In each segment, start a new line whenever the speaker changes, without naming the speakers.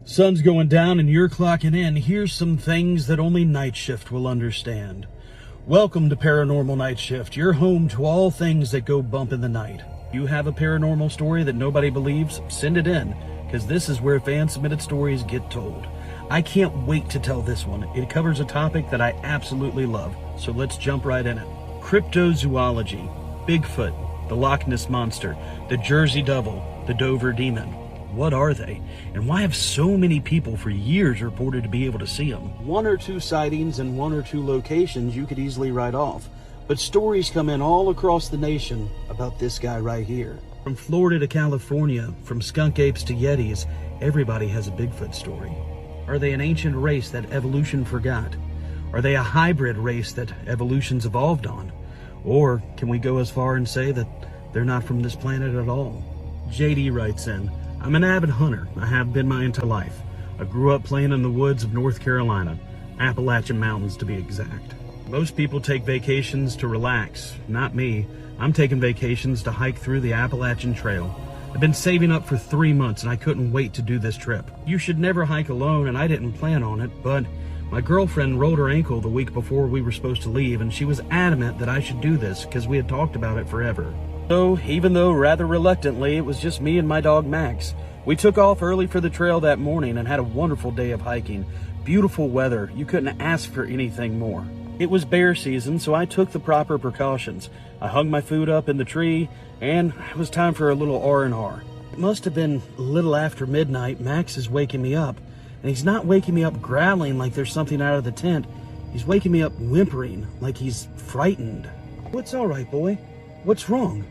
Sun's going down and you're clocking in. Here's some things that only Night Shift will understand. Welcome to Paranormal Nightshift, your home to all things that go bump in the night. You have a paranormal story that nobody believes? Send it in, because this is where fan-submitted stories get told. I can't wait to tell this one. It covers a topic that I absolutely love, so let's jump right in it. Cryptozoology, Bigfoot, the Loch Ness Monster, the Jersey Devil, the Dover Demon. What are they? And why have so many people for years reported to be able to see them? One or two sightings in one or two locations you could easily write off. But stories come in all across the nation about this guy right here. From Florida to California, from Skunk Apes to Yetis, everybody has a Bigfoot story. Are they an ancient race that evolution forgot? Are they a hybrid race that evolution's evolved on? Or can we go as far and say that they're not from this planet at all? JD writes in, I'm an avid hunter. I have been my entire life. I grew up playing in the woods of North Carolina, Appalachian Mountains to be exact. Most people take vacations to relax. Not me. I'm taking vacations to hike through the Appalachian Trail. I've been saving up for 3 months and I couldn't wait to do this trip. You should never hike alone and I didn't plan on it, but my girlfriend rolled her ankle the week before we were supposed to leave and she was adamant that I should do this because we had talked about it forever. So, even though rather reluctantly, it was just me and my dog Max. We took off early for the trail that morning and had a wonderful day of hiking. Beautiful weather. You couldn't ask for anything more. It was bear season, so I took the proper precautions. I hung my food up in the tree, and it was time for a little R&R. It must have been a little after midnight. Max is waking me up, and he's not waking me up growling like there's something out of the tent. He's waking me up whimpering like he's frightened. What's all right, boy? What's wrong?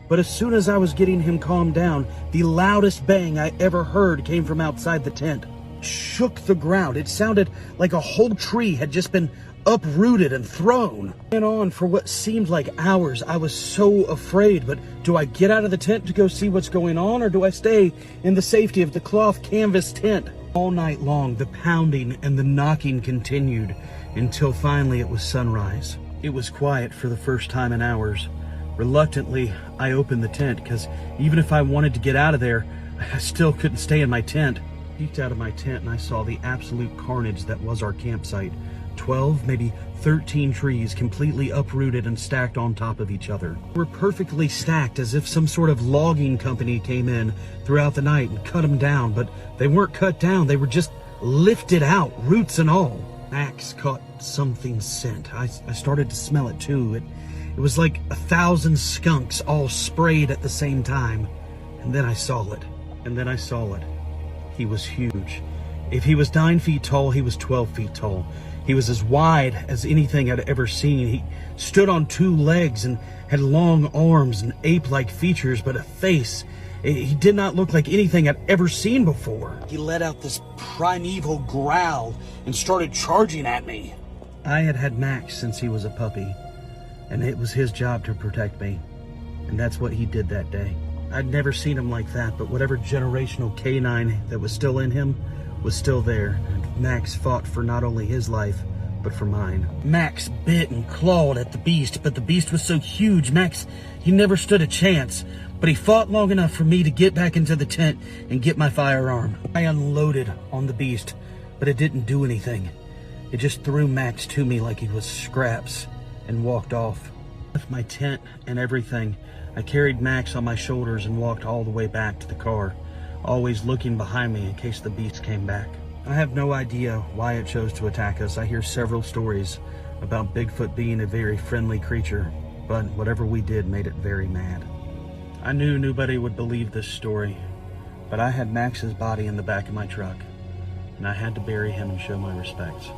But as soon as I was getting him calmed down, the loudest bang I ever heard came from outside the tent. It shook the ground. It sounded like a whole tree had just been uprooted and thrown. It went on for what seemed like hours. I was so afraid, but do I get out of the tent to go see what's going on, or do I stay in the safety of the cloth canvas tent? All night long, the pounding and the knocking continued until finally it was sunrise. It was quiet for the first time in hours. Reluctantly, I opened the tent because even if I wanted to get out of there, I still couldn't stay in my tent. I peeked out of my tent and I saw the absolute carnage that was our campsite. 12, maybe 13 trees completely uprooted and stacked on top of each other. They were perfectly stacked as if some sort of logging company came in throughout the night and cut them down, but they weren't cut down, they were just lifted out, roots and all. Max caught something scent. I started to smell it too. It was like 1,000 skunks all sprayed at the same time. And then I saw it. He was huge. If he was 9 feet tall, he was 12 feet tall. He was as wide as anything I'd ever seen. He stood on 2 legs and had long arms and ape-like features, but a face. He did not look like anything I'd ever seen before. He let out this primeval growl and started charging at me. I had had Max since he was a puppy, and it was his job to protect me. And that's what he did that day. I'd never seen him like that, but whatever generational canine that was still in him was still there. And Max fought for not only his life, but for mine. Max bit and clawed at the beast, but the beast was so huge, Max, he never stood a chance. But he fought long enough for me to get back into the tent and get my firearm. I unloaded on the beast, but it didn't do anything. It just threw Max to me like he was scraps and walked off. With my tent and everything, I carried Max on my shoulders and walked all the way back to the car, always looking behind me in case the beast came back. I have no idea why it chose to attack us. I hear several stories about Bigfoot being a very friendly creature, but whatever we did made it very mad. I knew nobody would believe this story, but I had Max's body in the back of my truck, and I had to bury him and show my respects.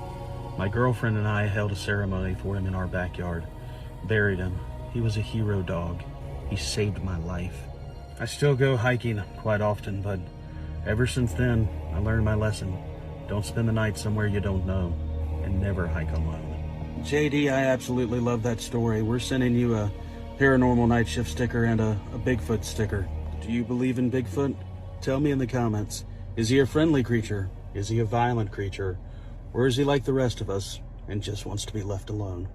My girlfriend and I held a ceremony for him in our backyard, buried him. He was a hero dog. He saved my life. I still go hiking quite often, but ever since then, I learned my lesson. Don't spend the night somewhere you don't know, and never hike alone. JD, I absolutely love that story. We're sending you a Paranormal Nightshift sticker and a Bigfoot sticker. Do you believe in Bigfoot? Tell me in the comments. Is he a friendly creature? Is he a violent creature? Or is he like the rest of us and just wants to be left alone?